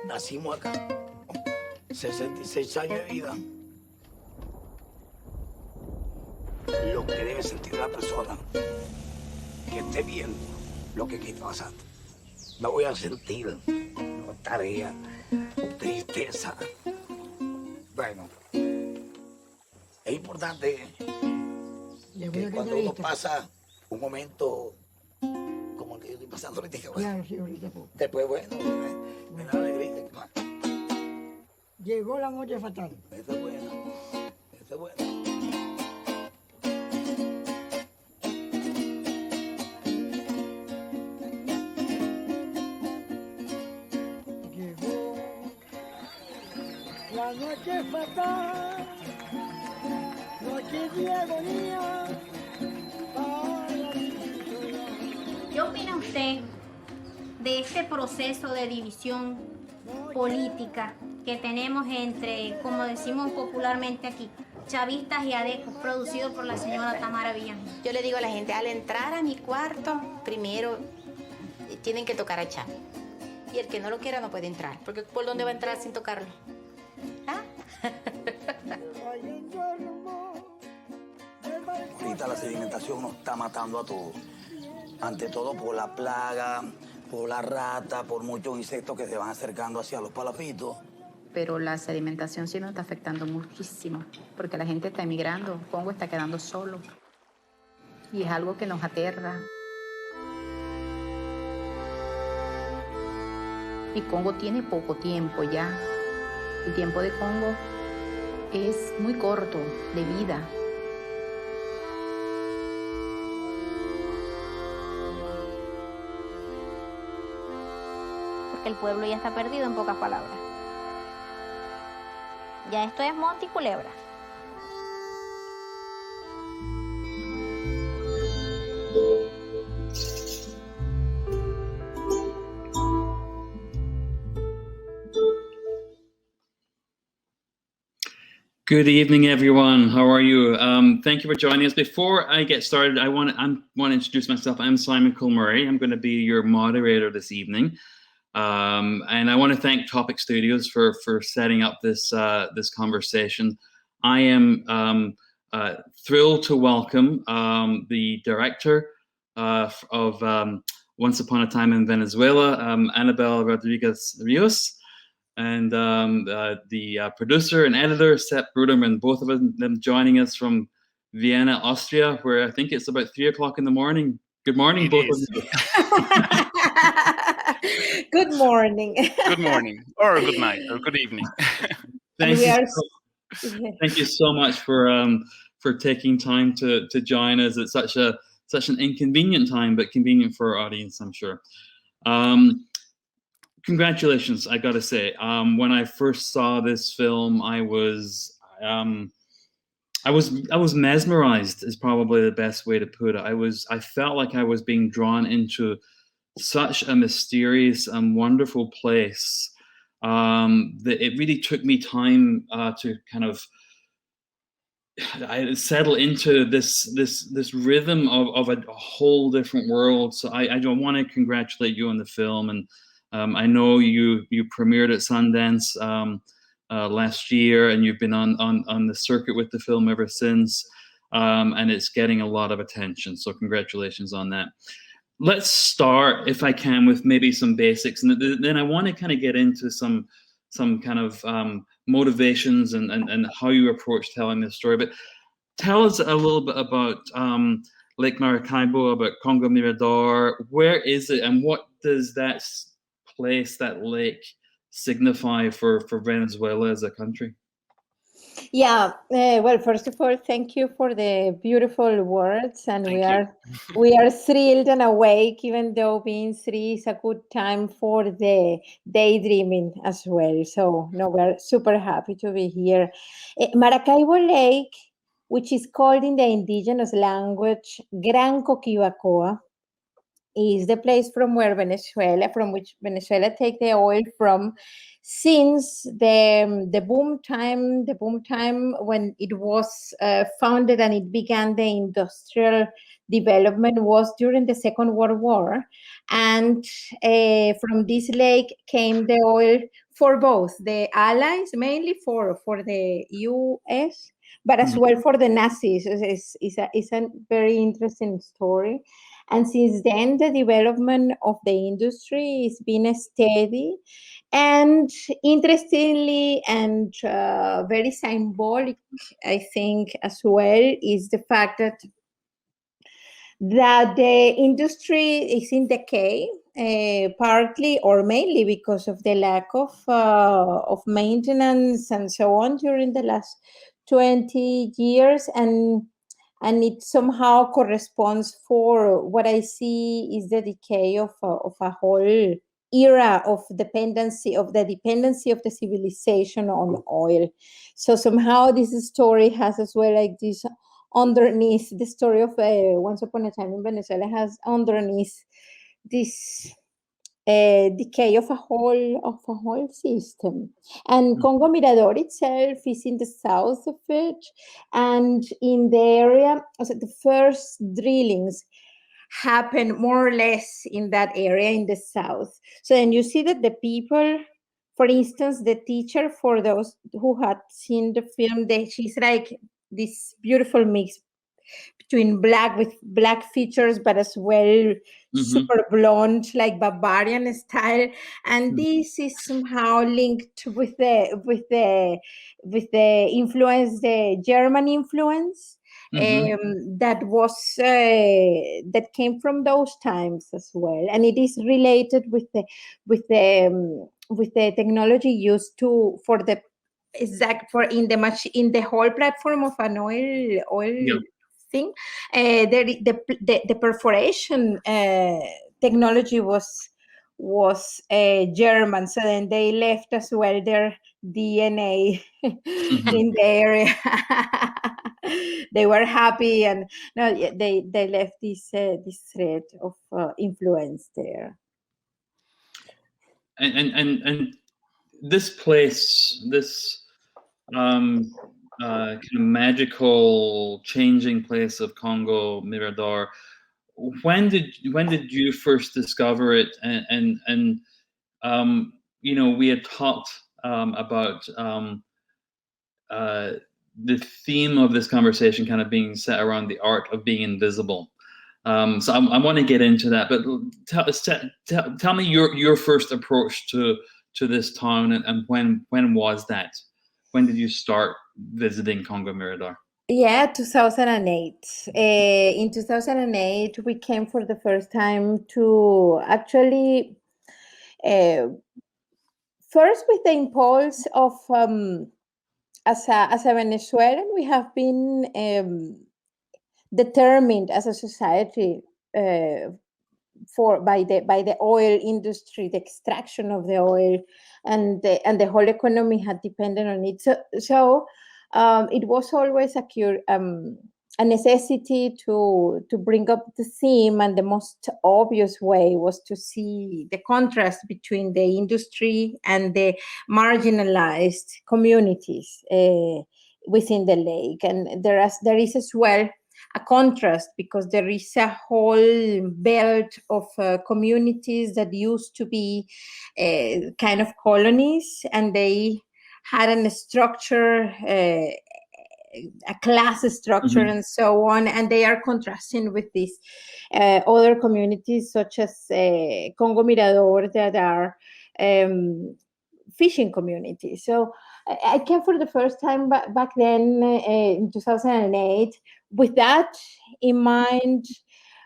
Nacimos acá, 66 años de vida. Lo que debe sentir la persona que esté viendo lo que aquí está pasando. No voy a sentir nostalgia, tristeza. Bueno, es importante que cuando uno pasa un momento como el que yo estoy pasando ahorita, Claro, sí, ahorita. después, bueno, me da alegría. Llegó la noche fatal. Esta es buena, esta es buena. Llegó la noche fatal, noche de agonía para la ciudad. ¿Qué opina usted de este proceso de división política que tenemos entre, como decimos popularmente aquí, chavistas y adecos, producido por la señora Tamara Villan? Yo le digo a la gente, al entrar a mi cuarto, primero tienen que tocar a Chávez. Y el que no lo quiera no puede entrar, porque ¿por dónde va a entrar sin tocarlo? ¿Ah? Ahorita la sedimentación nos está matando a todos. Ante todo por la plaga, por la rata, por muchos insectos que se van acercando hacia los palafitos. Pero la sedimentación sí nos está afectando muchísimo, porque la gente está emigrando, Congo está quedando solo. Y es algo que nos aterra. Y Congo tiene poco tiempo ya. El tiempo de Congo es muy corto de vida. Porque el pueblo ya está perdido, en pocas palabras. Ya esto es monte y culebra. Good evening, everyone. How are you? Thank you for joining us. Before I get started, I want to introduce myself. I'm Simon Kilmurry. I'm going to be your moderator this evening. And I want to thank Topic Studios for setting up this this conversation. I am thrilled to welcome the director of Once Upon a Time in Venezuela, Anabel Rodriguez Rios, and the producer and editor, Sepp Bruderman, both of them joining us from Vienna, Austria, where I think it's about 3 o'clock in the morning. Good morning, both of you. Good morning. Good morning, or good night, or good evening. Thank you so much for taking time to join us at such an inconvenient time, but convenient for our audience, I'm sure. Congratulations, I gotta say. When I first saw this film, I was mesmerized, is probably the best way to put it. I felt like I was being drawn into such a mysterious and wonderful place that it really took me time to kind of settle into this rhythm of a whole different world. So I don't want to congratulate you on the film, and I know you premiered at Sundance last year, and you've been on the circuit with the film ever since, and it's getting a lot of attention. So congratulations on that. Let's start, if I can, with maybe some basics, and then I want to kind of get into some kind of motivations and how you approach telling this story. But tell us a little bit about Lake Maracaibo, about Congo Mirador. Where is it, and what does that place, that lake, signify for Venezuela as a country? Yeah, well, first of all, thank you for the beautiful words, and we are thrilled and awake, even though being 3 is a good time for the daydreaming as well. So, no, we're super happy to be here. Maracaibo Lake, which is called in the indigenous language Gran Coquibacoa, is the place from which Venezuela take the oil from, since the boom time when it was founded and it began the industrial development was during the Second World War. And from this lake came the oil for both the allies, mainly for the U.S., but as well for the Nazis. It's a very interesting story. And since then, the development of the industry has been steady. And interestingly, and very symbolic, I think, as well, is the fact that the industry is in decay, partly or mainly because of the lack of maintenance and so on during the last 20 years, and it somehow corresponds for what I see is the decay of a whole era of dependency of the civilization on oil. So somehow this story has as well, like, this underneath, the story of Once Upon a Time in Venezuela has underneath this decay of a whole system. And Congo Mirador itself is in the south of it, and in the area, also the first drillings happen more or less in that area in the south. So then you see that the people, for instance, the teacher, for those who had seen the film, she's like this beautiful mix between black with black features, but as well super blonde, like barbarian style. And this is somehow linked with the influence, the German influence, that came from those times as well. And it is related with the technology used to for the exact for in the whole platform of an oil thing. The perforation technology was German, so then they left as well their DNA in the area. They were happy, and no, they left this thread of influence there. And this place, this kind of magical changing place of Congo Mirador, when did you first discover it? And we had talked about the theme of this conversation kind of being set around the art of being invisible. So I want to get into that, but tell me your first approach to this town, and when was that? When did you start visiting Congo Mirador? Yeah, 2008. In 2008, we came for the first time to actually, first with the impulse of, as a Venezuelan, we have been determined as a society by the oil industry, the extraction of the oil, and the whole economy had depended on it. So it was always a necessity to bring up the theme, and the most obvious way was to see the contrast between the industry and the marginalized communities within the lake. And there is as well a contrast, because there is a whole belt of communities that used to be kind of colonies, and they had a structure, a class structure, and so on, and they are contrasting with these other communities, such as Congo Mirador, that are fishing communities. So I came for the first time back then in 2008 with that in mind,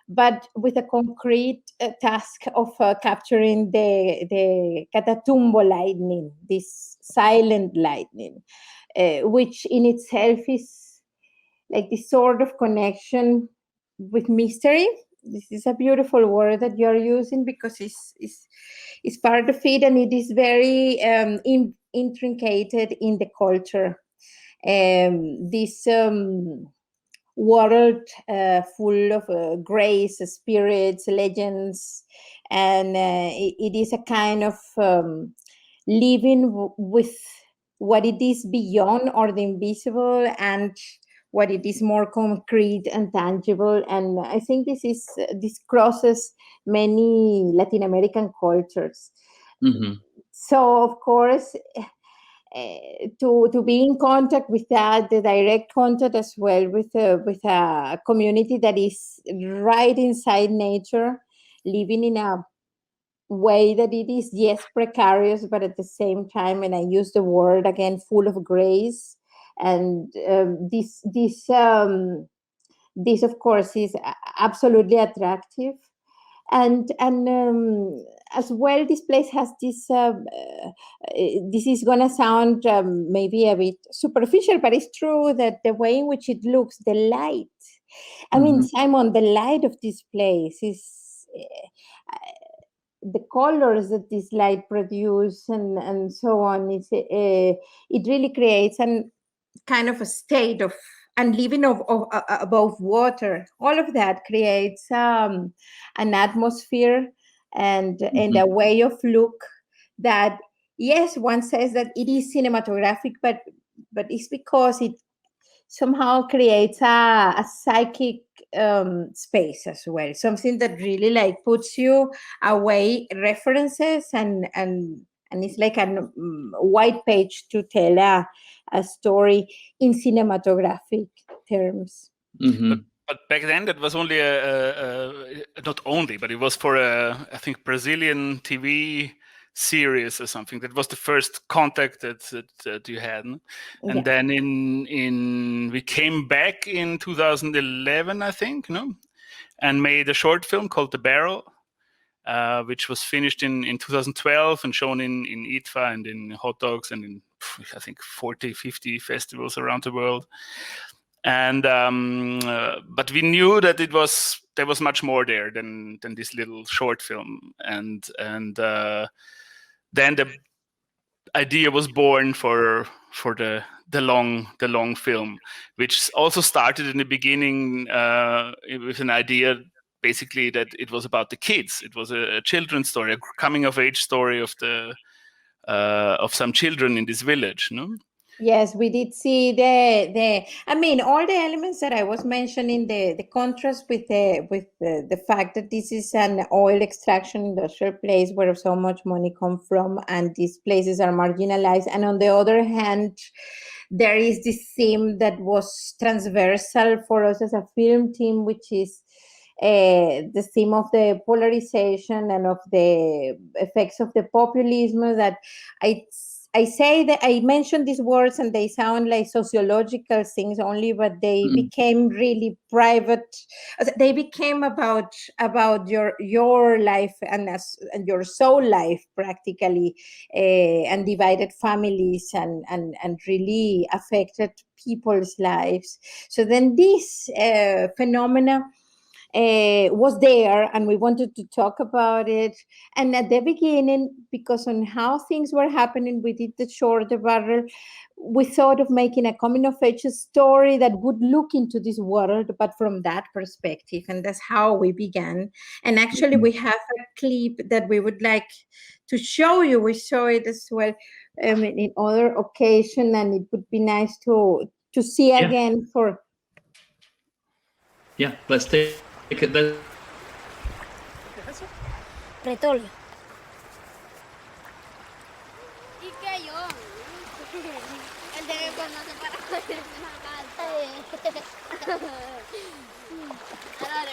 but with a concrete task of capturing the Catatumbo lightning, this silent lightning, which in itself is like this sort of connection with mystery. This is a beautiful word that you're using, because it's part of it, and it is very intricated in the culture. This world full of grace, spirits, legends, and it is a kind of living with what it is beyond or the invisible, and what it is more concrete and tangible. And I think this crosses many Latin American cultures. so of course, to be in contact with that, the direct contact as well with a community that is right inside nature, living in a way that it is, yes, precarious, but at the same time, and I use the word again, full of grace. And this of course is absolutely attractive. And as well, this place has this this is going to sound maybe a bit superficial, but it's true that the way in which it looks, the light, I mean, Simon, the light of this place is the colors that this light produce, and so on. It really creates an kind of a state of, and living above water. All of that creates an atmosphere and a way of look that, yes, one says that it is cinematographic, but it's because it somehow creates a psychic space as well, something that really like puts you away references, and it's like a white page to tell a story in cinematographic terms. But back then, that was only not only, but it was for I think Brazilian TV series or something. That was the first contact that you had, no? And then we came back in 2011, I think, no, and made a short film called The Barrel, which was finished in 2012 and shown in ITFA and in Hot Dogs and in, I think, 40, 50 festivals around the world. And but we knew that there was much more there than this little short film, and then the idea was born for the long film, which also started in the beginning with an idea basically that it was about the kids. It was a children's story, a coming of age story of some children in this village, no? Yes, we did see I mean, all the elements that I was mentioning, the contrast with the fact that this is an oil extraction industrial place where so much money comes from, and these places are marginalized. And on the other hand, there is this theme that was transversal for us as a film team, which is the theme of the polarization and of the effects of the populism. That I say that I mention these words and they sound like sociological things only, but they became really private. They became about your life and your soul life practically, and divided families and really affected people's lives. So then this phenomena was there, and we wanted to talk about it. And at the beginning, because on how things were happening, we did the short, The Barrel. We thought of making a coming of age story that would look into this world, but from that perspective. And that's how we began. And actually, we have a clip that we would like to show you. We show it as well in other occasion, and it would be nice to see again for. Yeah, let's take it there. Petróleo. ¿Y qué yo? El de que cuando se para con una calza. Ahora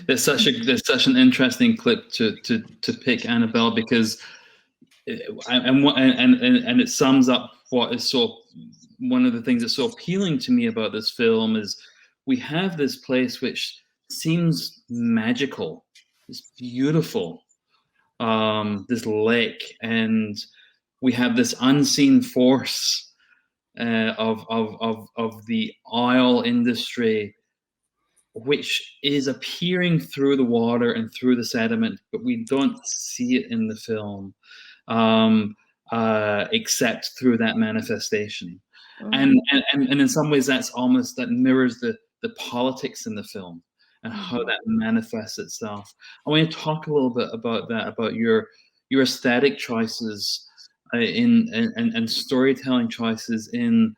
There's such an interesting clip to pick, Annabelle, because and it sums up what is one of the things that's so appealing to me about this film is we have this place which seems magical, it's beautiful, this lake, and we have this unseen force of the oil industry, which is appearing through the water and through the sediment, but we don't see it in the film, except through that manifestation. And in some ways, that mirrors the politics in the film and how that manifests itself. I want to talk a little bit about that, about your aesthetic choices and storytelling choices in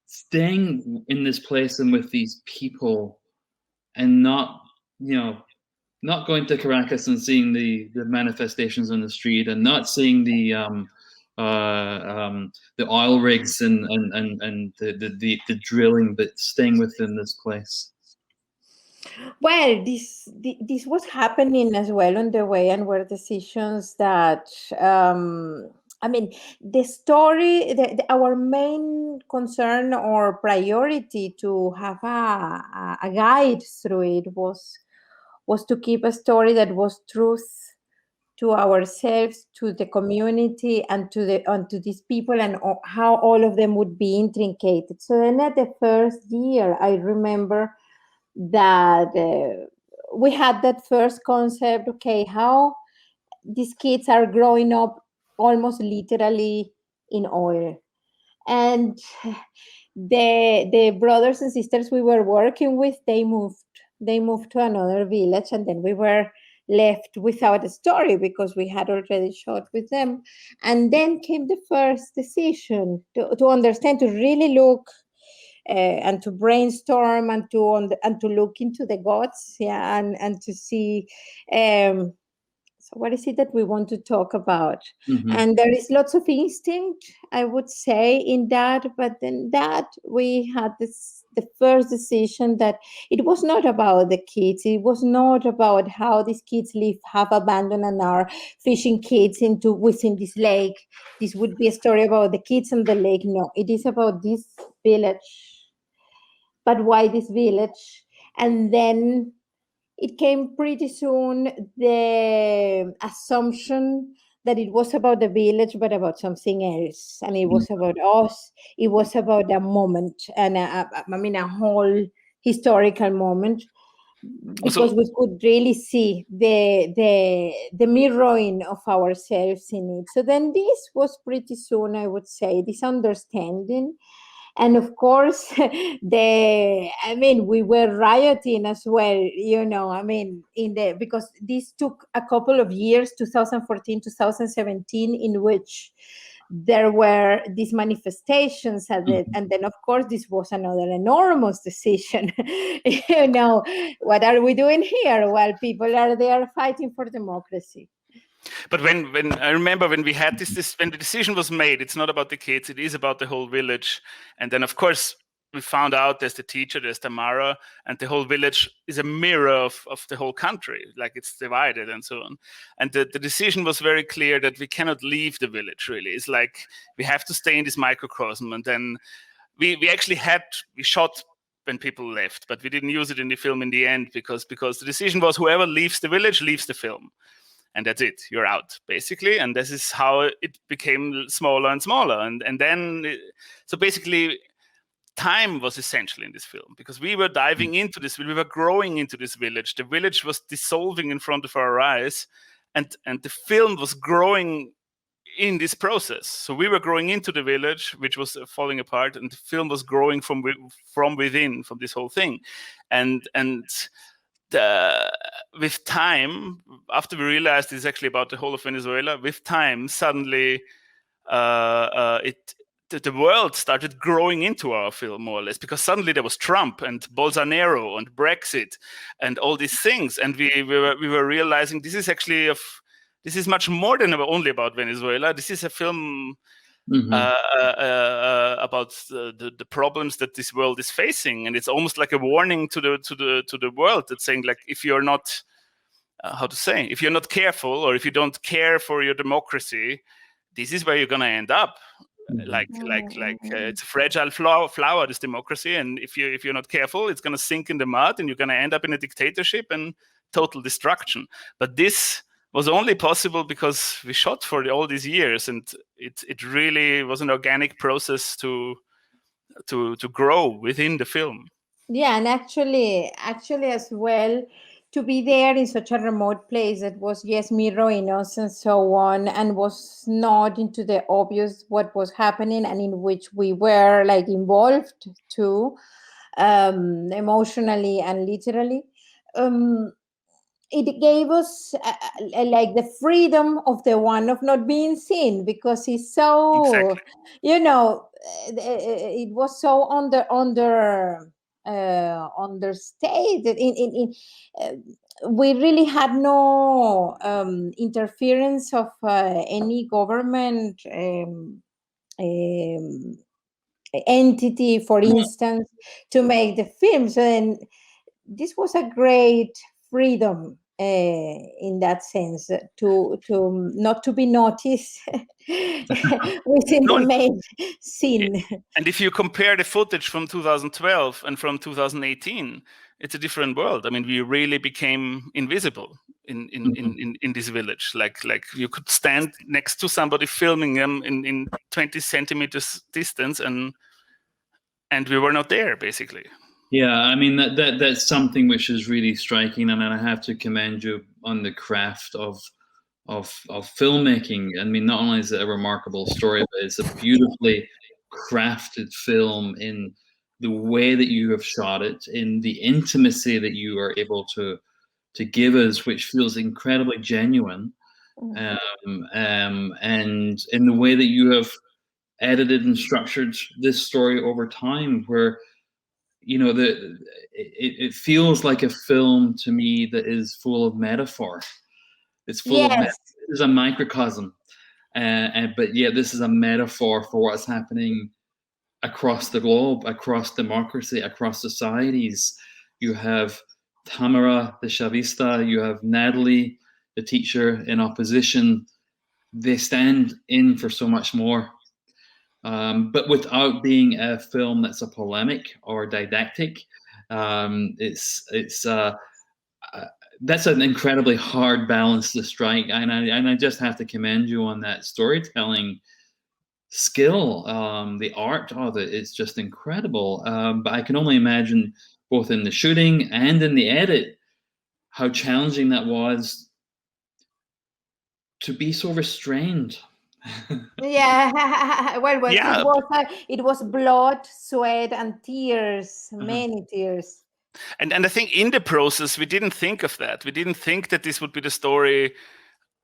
staying in this place and with these people, and not going to Caracas and seeing the manifestations on the street, and not seeing the oil rigs and the drilling, but staying within this place. Well, this was happening as well on the way, and were decisions that I mean, the story, our main concern or priority to have a guide through it was to keep a story that was truth to ourselves, to the community, and to these people, and how all of them would be intricated. So then at the first year, I remember that we had that first concept, okay, how these kids are growing up almost literally in oil. And the brothers and sisters we were working with, they moved to another village, and then we were left without a story because we had already shot with them. And then came the first decision to understand, to really look and to brainstorm, and to look into the gods, yeah, and to see so what is it that we want to talk about. And there is lots of instinct, I would say, in that, but then that we had the first decision that it was not about the kids, it was not about how these kids live, have abandoned and are fishing kids within this lake. This would be a story about the kids and the lake. No, it is about this village. But why this village? And then it came pretty soon, the assumption that it was about the village, but about something else. And it was about us. It was about a moment, and a whole historical moment, because we could really see the mirroring of ourselves in it. So then this was pretty soon, I would say, this understanding. And of course, we were rioting as well, because this took a couple of years, 2014, 2017, in which there were these manifestations. And then, of course, this was another enormous decision. What are we doing here while people are there fighting for democracy? But when I remember when we had this when the decision was made, it's not about the kids, it is about the whole village. And then of course we found out there's the teacher, there's Tamara, and the whole village is a mirror of the whole country, like it's divided and so on. And the decision was very clear that we cannot leave the village, really. It's like we have to stay in this microcosm. And then we shot when people left, but we didn't use it in the film in the end because the decision was whoever leaves the village leaves the film. And that's it, you're out, basically. And this is how it became smaller and smaller. And then, so basically, time was essential in this film because we were diving into this, we were growing into this village. The village was dissolving in front of our eyes, and the film was growing in this process. So we were growing into the village, which was falling apart, and the film was growing from within, from this whole thing. And with time, after we realized it's actually about the whole of Venezuela, with time, suddenly the world started growing into our film, more or less, because suddenly there was Trump and Bolsonaro and Brexit and all these things. And we were realizing this is actually this is much more than only about Venezuela. This is a film about the problems that this world is facing, and it's almost like a warning to the world that's saying, like, if you're not if you're not careful, or if you don't care for your democracy, this is where you're gonna end up. Like it's a fragile flower, this democracy, and if you're not careful, it's gonna sink in the mud, and you're gonna end up in a dictatorship and total destruction. But this was only possible because we shot for all these years, and it really was an organic process to grow within the film. Yeah, and actually as well, to be there in such a remote place that was, yes, mirroring us and so on, and was not into the obvious what was happening, and in which we were like involved too, emotionally and literally. It gave us like the freedom of the one of not being seen, because it's so, Exactly. you know, it was so understated. We really had no interference of any government entity, for instance, to make the film. So then this was a great freedom in that sense, to not to be noticed within the main scene. And if you compare the footage from 2012 and from 2018, it's a different world. I mean, we really became invisible in this village. Like you could stand next to somebody filming them in 20 centimeters distance, and we were not there, basically. Yeah, I mean that's something which is really striking, and I have to commend you on the craft of filmmaking. I mean, not only is it a remarkable story, but it's a beautifully crafted film in the way that you have shot it, in the intimacy that you are able to give us, which feels incredibly genuine, and in the way that you have edited and structured this story over time, where it feels like a film to me that is full of metaphor. It's full of it's a microcosm, but yeah, this is a metaphor for what's happening across the globe, across democracy, across societies. You have Tamara, the Chavista. You have Natalie, the teacher in opposition. They stand in for so much more. But without being a film that's a polemic or didactic. That's an incredibly hard balance to strike, and I just have to commend you on that storytelling skill. The art of it is just incredible. But I can only imagine, both in the shooting and in the edit, how challenging that was to be so restrained. Yeah, well, Yeah. it was blood, sweat, and tears, many tears. And I think in the process, we didn't think of that. We didn't think that this would be the story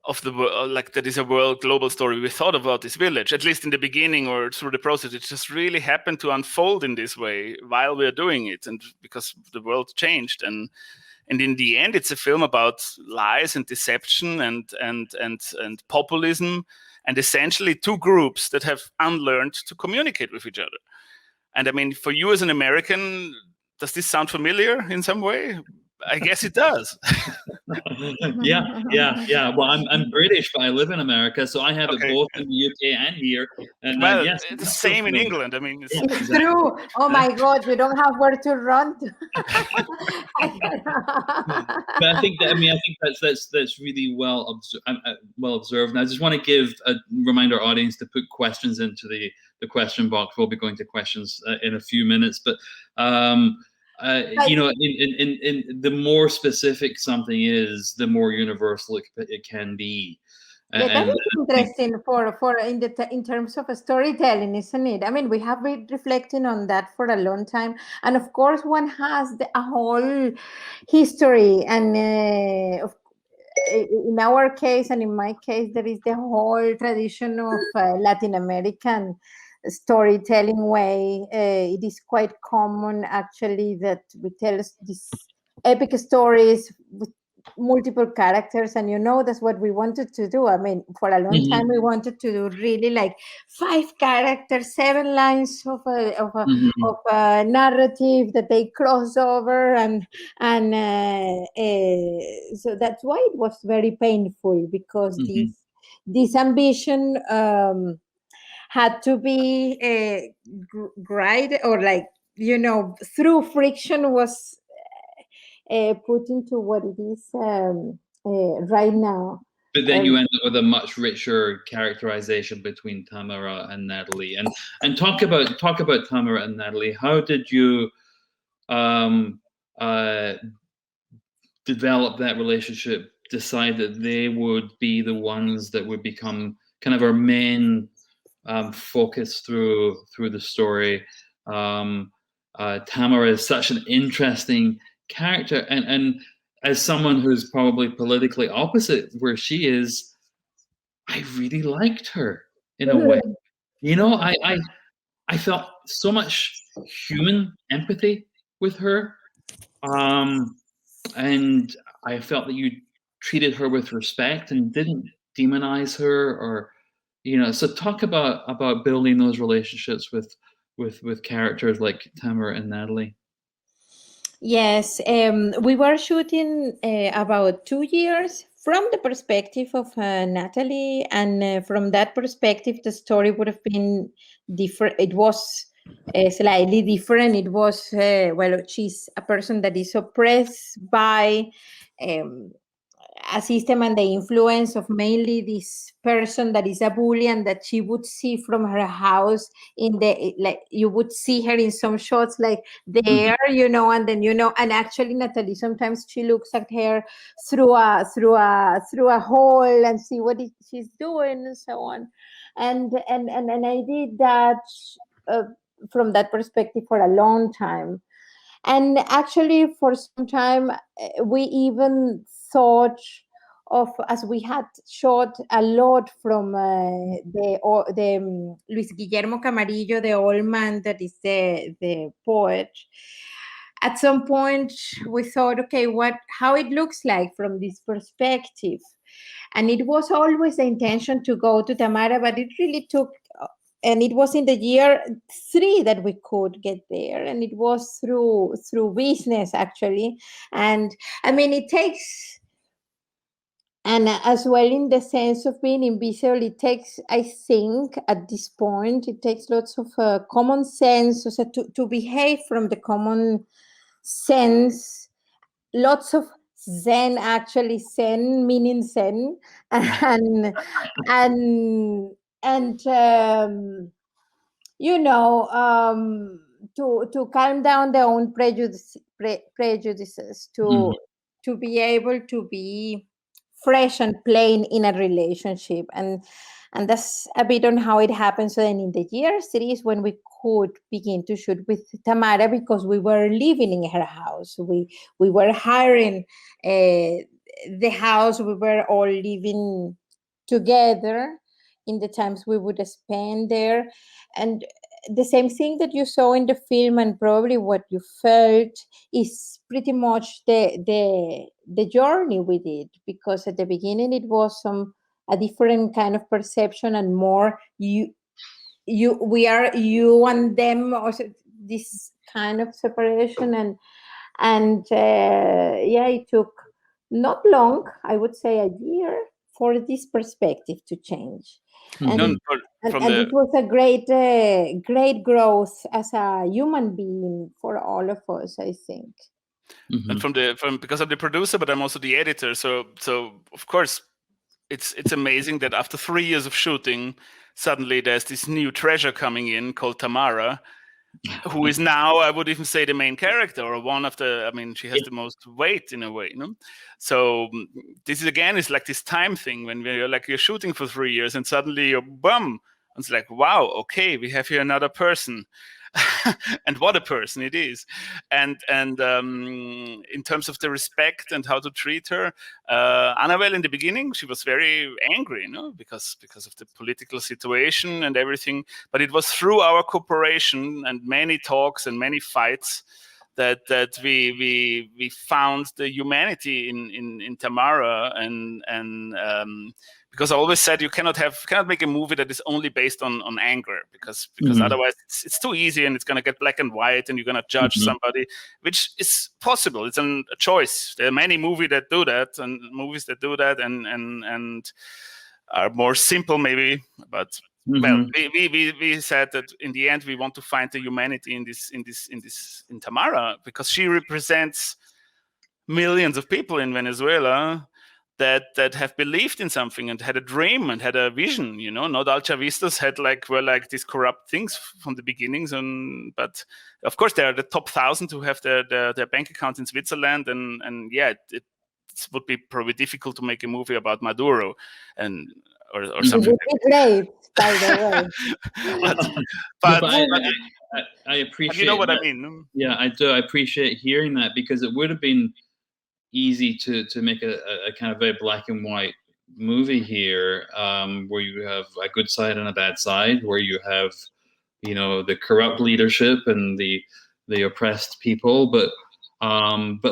of the world, like that is a global story. We thought about this village, at least in the beginning or through the process. It just really happened to unfold in this way while we are doing it, and because the world changed. And in the end, it's a film about lies and deception and populism, and essentially two groups that have unlearned to communicate with each other. And I mean, for you as an American, does this sound familiar in some way? I guess it does. Yeah. Well, I'm British, but I live in America, so I have it both in the UK and here. And well, yes, it's the same in England. I mean, it's true. Oh my God, we don't have where to run to. But I think that's really well observed. And I just want to remind our audience to put questions into the question box. We'll be going to questions in a few minutes, but in the more specific something is, the more universal it can be. Yeah, that is interesting in terms of storytelling, isn't it? I mean, we have been reflecting on that for a long time, and of course, one has a whole history, and in our case and in my case, there is the whole tradition of Latin American storytelling way. It is quite common, actually, that we tell these epic stories with multiple characters, and that's what we wanted to do. I mean, for a long time we wanted to do really like 5 characters, 7 lines of a narrative that they cross over, and so that's why it was very painful, because this ambition had to be right, or like through friction was put into what it is right now. But then you end up with a much richer characterization between Tamara and Natalie. And talk about Tamara and Natalie. How did you develop that relationship? Decide that they would be the ones that would become kind of our main focus through the story. Tamara is such an interesting character, and as someone who's probably politically opposite where she is, I really liked her in a way. You know, I felt so much human empathy with her, and I felt that you treated her with respect and didn't demonize her, or so talk about building those relationships with characters like Tamara and Natalie. Yes, we were shooting about 2 years from the perspective of Natalie, and from that perspective, the story would have been different. It was slightly different. It was, well, she's a person that is oppressed by a system and the influence of mainly this person that is a bully, and that she would see from her house in the, like, you would see her in some shots like there, and then and actually Natalie sometimes she looks at her through a hole and see what she's doing and so on, and I did that from that perspective for a long time. And actually, for some time, we even thought of, as we had shot a lot from the Luis Guillermo Camarillo, the old man that is the poet. At some point, we thought, okay, how it looks like from this perspective. And it was always the intention to go to Tamara, but it really took, and it was in the year 3 that we could get there, and it was through business actually. And I mean, it takes, and as well in the sense of being invisible, it takes, I think at this point, it takes lots of common sense, so to behave from the common sense, lots of Zen, actually Zen meaning Zen, and to calm down their own prejudices, to be able to be fresh and plain in a relationship, and that's a bit on how it happens. So then in the year 3 is when we could begin to shoot with Tamara, because we were living in her house. We were hiring the house. We were all living together in the times we would spend there. And the same thing that you saw in the film, and probably what you felt, is pretty much the journey we did, because at the beginning it was a different kind of perception, and more we are you and them, or this kind of separation, and yeah, it took not long, I would say a year, for this perspective to change. And it was a great growth as a human being for all of us, I think. And because I'm the producer, but I'm also the editor. So of course, it's amazing that after 3 years of shooting, suddenly there's this new treasure coming in called Tamara, who is now, I would even say, the main character, or one of the, I mean, she has the most weight in a way, So this is, again, is like this time thing when you're shooting for 3 years and suddenly you're bum. And it's like, wow, okay, we have here another person. And what a person it is. And in terms of the respect and how to treat her, Annabelle in the beginning, she was very angry, because of the political situation and everything. But it was through our cooperation and many talks and many fights that we found the humanity in Tamara, and because I always said you cannot make a movie that is only based on anger, because otherwise it's too easy, and it's going to get black and white, and you're going to judge somebody, which is possible. It's a choice. There are many movies that do that, and are more simple maybe, but. Well, we said that in the end we want to find the humanity in Tamara, because she represents millions of people in Venezuela, that have believed in something and had a dream and had a vision. Not all Chavistas were like these corrupt things from the beginnings. But of course, there are the top 1,000 who have their bank accounts in Switzerland, and yeah, it would be probably difficult to make a movie about Maduro or something. It would be great, by the way. but I appreciate. You know what that. I mean? Yeah, I do. I appreciate hearing that, because it would have been easy to make a kind of very black and white movie here, where you have a good side and a bad side, where you have the corrupt leadership and the oppressed people, but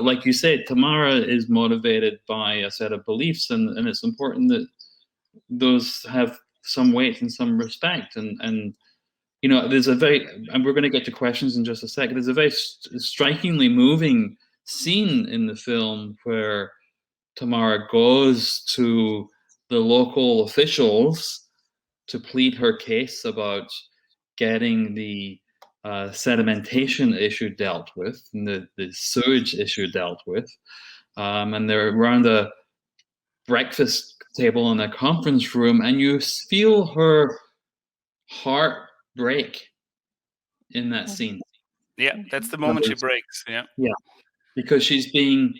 like you said, Tamara is motivated by a set of beliefs, and it's important that those have some weight and some respect, and there's and we're going to get to questions in just a second. There's a very strikingly moving scene in the film where Tamara goes to the local officials to plead her case about getting the sedimentation issue dealt with and the sewage issue dealt with. And they're around a breakfast table in a conference room, and you feel her heart break in that scene. Yeah, that's the moment she breaks. Yeah. Yeah, because she's being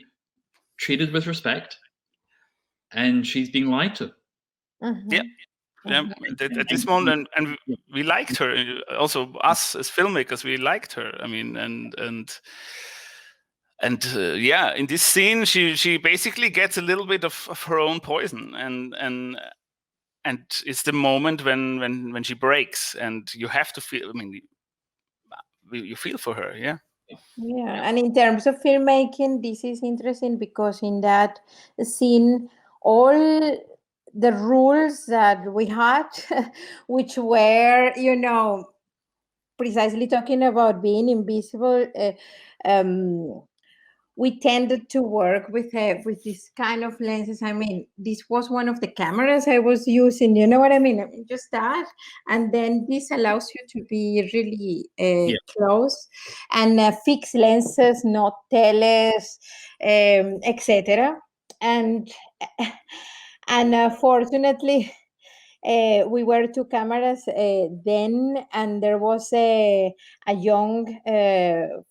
treated with respect, and she's being lied to. Yeah. At this moment, and we liked her. Also, us as filmmakers, we liked her. I mean, and yeah, in this scene, she basically gets a little bit of her own poison, and it's the moment when she breaks, and you have to feel. I mean, you feel for her, yeah. Yeah, and in terms of filmmaking, this is interesting because in that scene, all the rules that we had, which were, precisely talking about being invisible, we tended to work with this kind of lenses. I mean, this was one of the cameras I was using. You know what I mean? Just that, and then this allows you to be really close, and fixed lenses, not teles, etc. And fortunately, we were two cameras then, and there was a young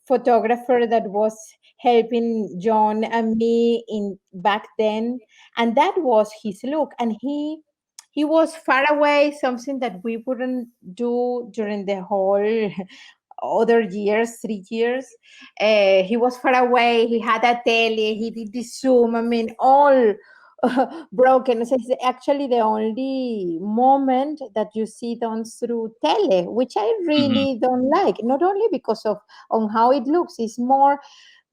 photographer that was helping John and me in back then, and that was his look. And he was far away, something that we wouldn't do during the whole other years, 3 years. He was far away. He had a tele. He did the Zoom. I mean, all broken. So it's actually the only moment that you see done through tele, which I really don't like. Not only because of on how it looks, it's more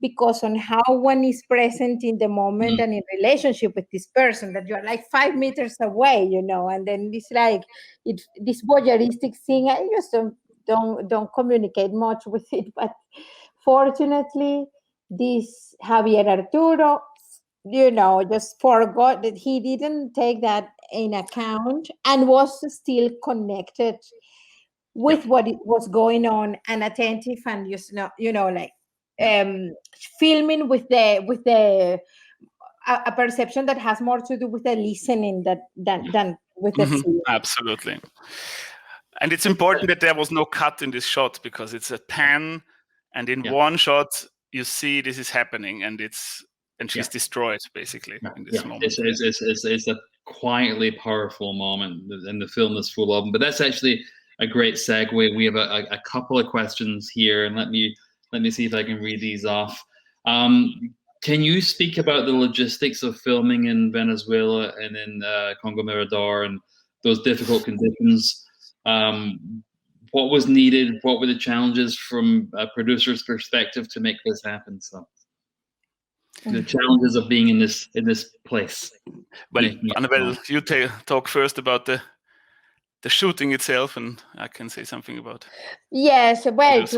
because on how one is present in the moment and in relationship with this person, that you're like 5 meters away, and then it's like this voyeuristic thing. I just don't communicate much with it. But fortunately, this Javier Arturo, just forgot that he didn't take that in account and was still connected with what it was going on and attentive, and just filming with the a perception that has more to do with the listening than with the scene. Absolutely. And it's important that there was no cut in this shot, because it's a pan, and in one shot you see this is happening, and she's destroyed basically in this moment. It's a quietly powerful moment, and the film is full of them. But that's actually a great segue. We have a couple of questions here, and let me see if I can read these off. Can you speak about the logistics of filming in Venezuela and in Congo Mirador and those difficult conditions? What was needed? What were the challenges from a producer's perspective to make this happen? So, the challenges of being in this place. Well, Annabelle, you talk first about the shooting itself, and I can say something about. Yes, well, to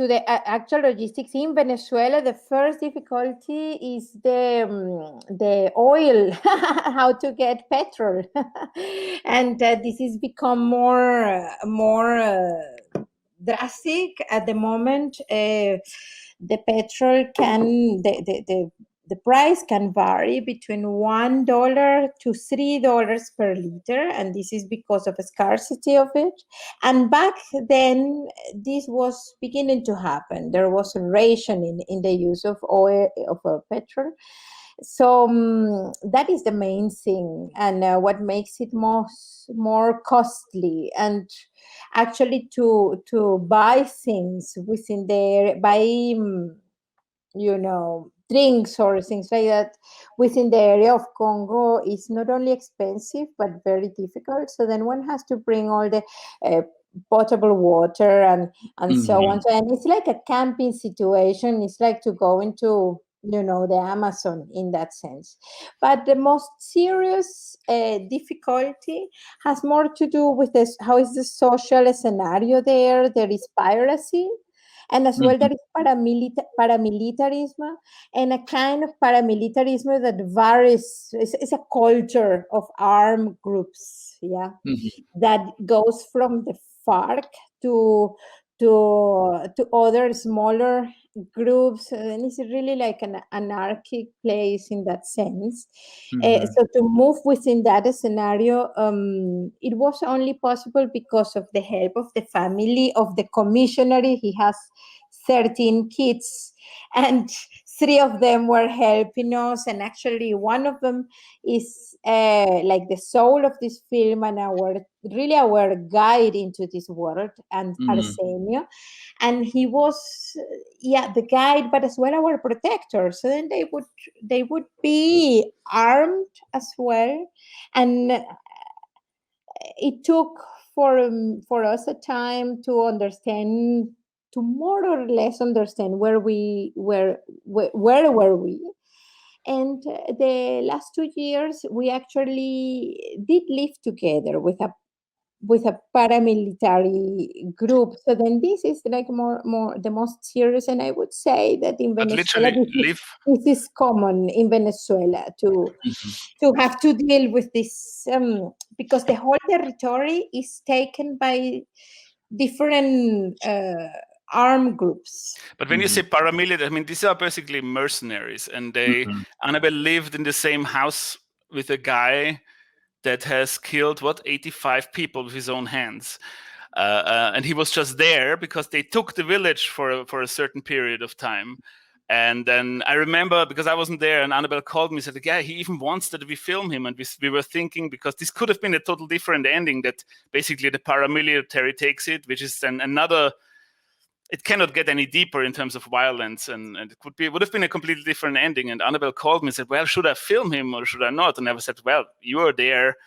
the actual logistics in Venezuela, the first difficulty is the oil, how to get petrol, and this has become more drastic at the moment. The petrol the price can vary between $1 to $3 per liter, and this is because of the scarcity of it. And back then, this was beginning to happen. There was a rationing in the use of oil, of petrol. So that is the main thing, and what makes it more costly. And actually, to buy things within there, drinks or things like that within the area of Congo is not only expensive but very difficult. So then one has to bring all the potable water and so on. So, and it's like a camping situation. It's like to go into the Amazon in that sense. But the most serious difficulty has more to do with this: how is the social scenario there? There is piracy. And as well, there is paramilitarism, and a kind of paramilitarism that varies. It's a culture of armed groups, that goes from the FARC to other smaller groups, and it's really like an anarchic place in that sense. So to move within that scenario, it was only possible because of the help of the family of the commissionary. He has 13 kids, and 3 of them were helping us, and actually one of them is like the soul of this film and our guide into this world, and Arsenio. And he was the guide, but as well our protector. So then they would be armed as well. And it took for us a time to understand, to more or less understand where we were. And the last 2 years we actually did live together with a paramilitary group. So then this is like more the most serious, and I would say that in But Venezuela literally this is common in Venezuela to have to deal with this, because the whole territory is taken by different armed groups. But when you say paramilitary, I mean, these are basically mercenaries, and Annabelle lived in the same house with a guy that has killed 85 people with his own hands, and he was just there because they took the village for a certain period of time. And then I remember, because I wasn't there, and Annabelle called me and said, yeah, he even wants that we film him. And we were thinking, because this could have been a total different ending, that basically the paramilitary takes it, which is then another. It cannot get any deeper in terms of violence, and it would have been a completely different ending. And Annabelle called me and said, well, should I film him or should I not? And I said, well, you are there,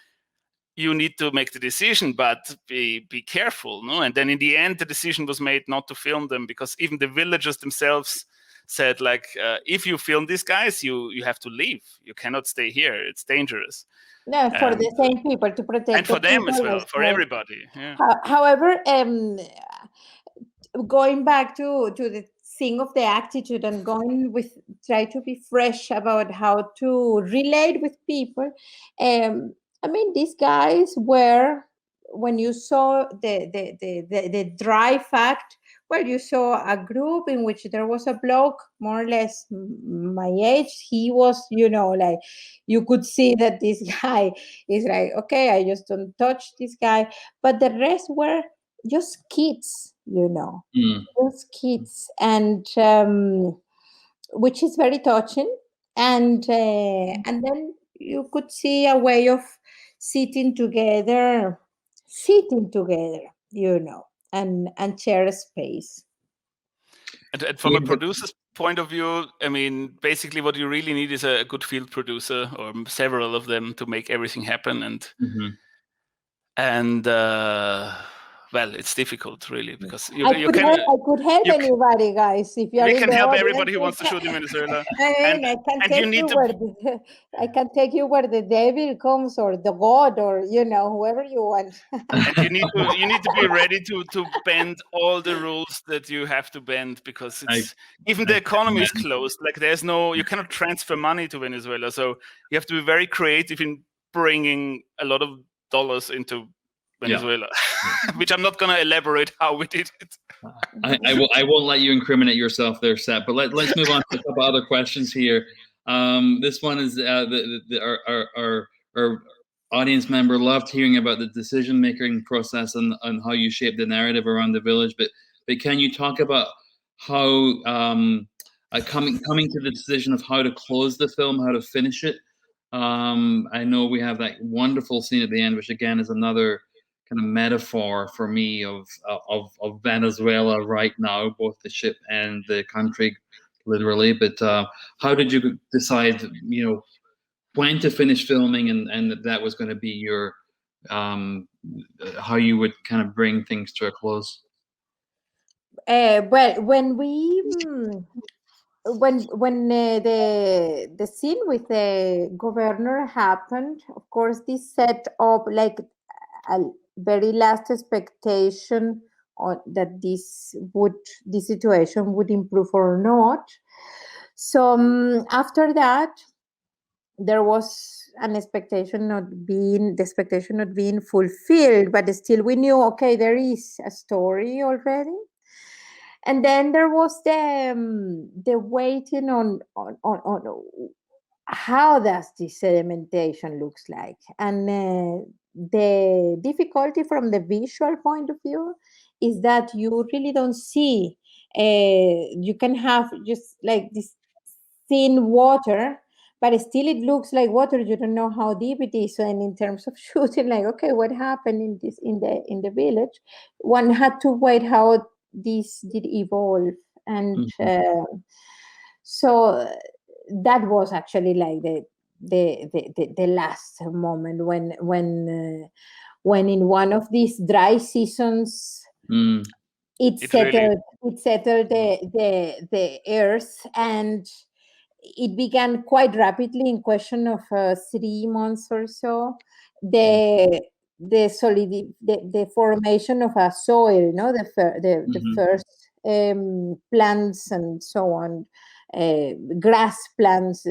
you need to make the decision, but be careful, no? And then in the end, the decision was made not to film them, because even the villagers themselves said, like, if you film these guys, you have to leave. You cannot stay here. It's dangerous. No, for the same people, to protect and for them as well, for well. everybody. Yeah. However, going back to the thing of the attitude and try to be fresh about how to relate with people. I mean, these guys were, when you saw the dry fact, well, you saw a group in which there was a bloke more or less my age. He was, like, you could see that this guy is like, okay, I just don't touch this guy. But the rest were just kids, just kids, and which is very touching. And then you could see a way of sitting together, and share a space. And from a producer's point of view, I mean, basically what you really need is a good field producer, or several of them, to make everything happen. And well, it's difficult, really, because I could help anybody, guys. If you are, we can help everybody who wants to shoot in Venezuela. I can take you where the devil comes, or the God, or whoever you want. And you need to be ready to bend all the rules that you have to bend, because even the economy is closed. Like, you cannot transfer money to Venezuela, so you have to be very creative in bringing a lot of dollars into Venezuela, which I'm not going to elaborate how we did it. I won't let you incriminate yourself there, Seth, but let's move on to a couple other questions here. This one is our audience member loved hearing about the decision making process and how you shape the narrative around the village. But can you talk about how coming to the decision of how to close the film, how to finish it? I know we have that wonderful scene at the end, which again is another kind of metaphor for me of Venezuela right now, both the ship and the country, literally. But how did you decide, when to finish filming, and that was going to be your how you would kind of bring things to a close? Well, when we when the scene with the governor happened, of course, this set up like a very last expectation on that this situation would improve or not. So after that, there was the expectation not being fulfilled, but still we knew, okay, there is a story already. And then there was the waiting on how does this sedimentation looks like, and the difficulty from the visual point of view is that you really don't see. You can have just like this thin water, but still it looks like water. You don't know how deep it is. And in terms of shooting, like, okay, what happened in the village? One had to wait how this did evolve, and so that was actually like the last moment when in one of these dry seasons it settled the earth, and it began quite rapidly, in question of 3 months or so, the formation of a soil, the first plants and so on, grass plants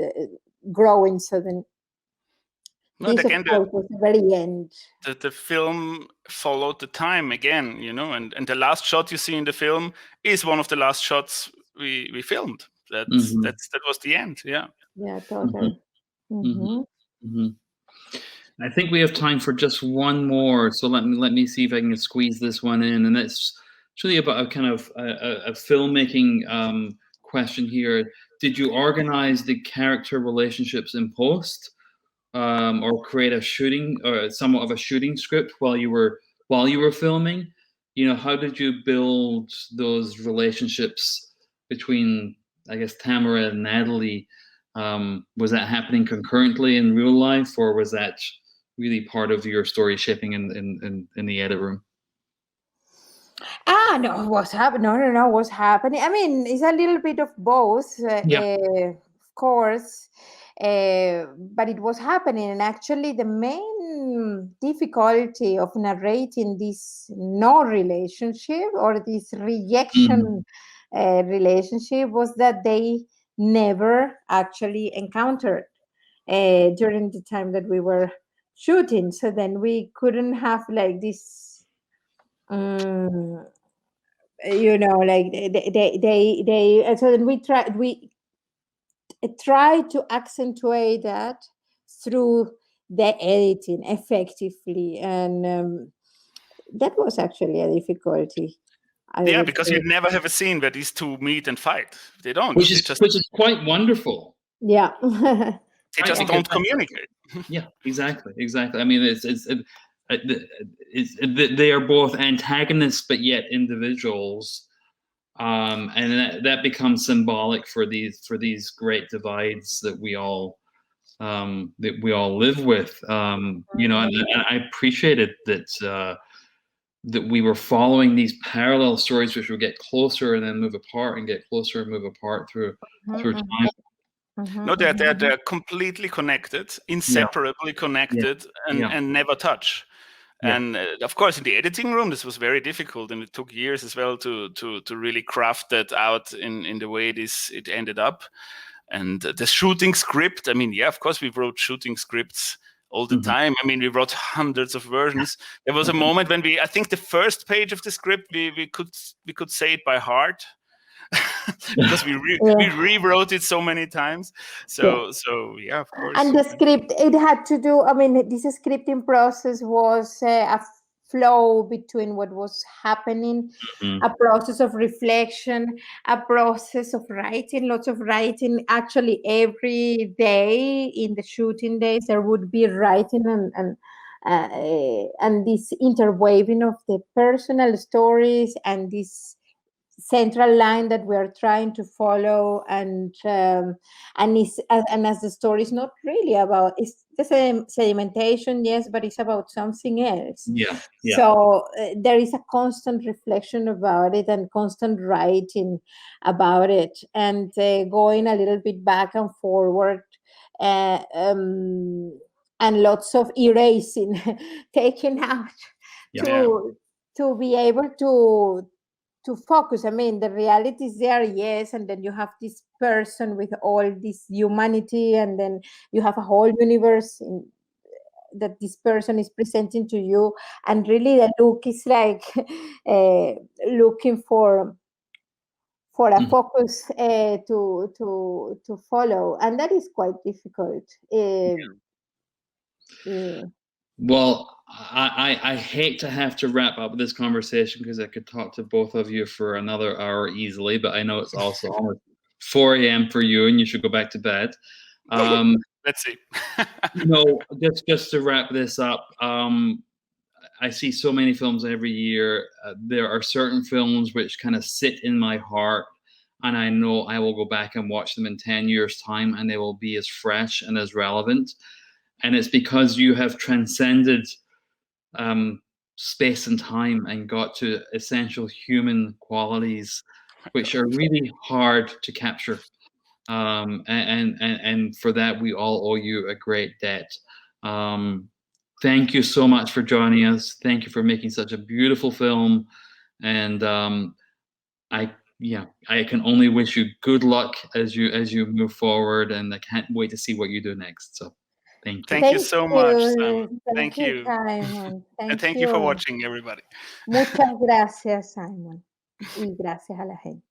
growing. So then this, of course, was the very end. The film followed the time again, and the last shot you see in the film is one of the last shots we filmed. That was the end. Yeah. Yeah, totally. I think we have time for just one more, so let me see if I can squeeze this one in, and it's really about a kind of a filmmaking question here. Did you organize the character relationships in post, or create a shooting or somewhat of a shooting script while you were filming? How did you build those relationships between, I guess, Tamara and Natalie? Was that happening concurrently in real life, or was that really part of your story shaping in the edit room? No, what's happening? No, what's happening? I mean, it's a little bit of both, of course, but it was happening. And actually, the main difficulty of narrating this no relationship or this rejection relationship was that they never actually encountered during the time that we were shooting. So then we couldn't have like this, like they. So then we tried to accentuate that through the editing effectively, and that was actually a difficulty. Yeah, because you never have a scene where these two meet and fight. They don't. Which is quite wonderful. Yeah. They just don't communicate. Yeah, exactly. I mean, they are both antagonists, but yet individuals, and that becomes symbolic for these great divides that we all live with. And I appreciated that we were following these parallel stories, which would get closer and then move apart and get closer and move apart through time. No, they're completely connected, inseparably connected, and never touch. And of course, in the editing room, this was very difficult, and it took years as well to really craft that out in the way it ended up. And the shooting script, I mean, of course, we wrote shooting scripts all the time. I mean, we wrote hundreds of versions. There was a moment when I think the first page of the script, we could say it by heart. because we rewrote it so many times. So yeah, of course. And the script, it had to do, I mean, this scripting process was a flow between what was happening, a process of reflection, a process of writing, lots of writing. Actually, every day in the shooting days, there would be writing and this interweaving of the personal stories and this central line that we are trying to follow, and as the story is not really about, it's the same sedimentation, yes, but it's about something else. Yeah. So there is a constant reflection about it and constant writing about it, and going a little bit back and forward, and lots of erasing, taking out to be able to focus. I mean, the reality is there, yes, and then you have this person with all this humanity, and then you have a whole universe that this person is presenting to you, and really the look is like looking for a focus to follow, and that is quite difficult. Well, I hate to have to wrap up this conversation because I could talk to both of you for another hour easily, but I know it's also almost 4 a.m. for you and you should go back to bed. Let's see. Just to wrap this up, I see so many films every year. There are certain films which kind of sit in my heart, and I know I will go back and watch them in 10 years' time and they will be as fresh and as relevant. And it's because you have transcended space and time and got to essential human qualities, which are really hard to capture. And for that, we all owe you a great debt. Thank you so much for joining us. Thank you for making such a beautiful film. And I can only wish you good luck as you move forward, and I can't wait to see what you do next. So thank you. Thank you so much, Simon. Thank you, Simon. And thank you for watching, everybody. Muchas gracias, Simon. Y gracias a la gente.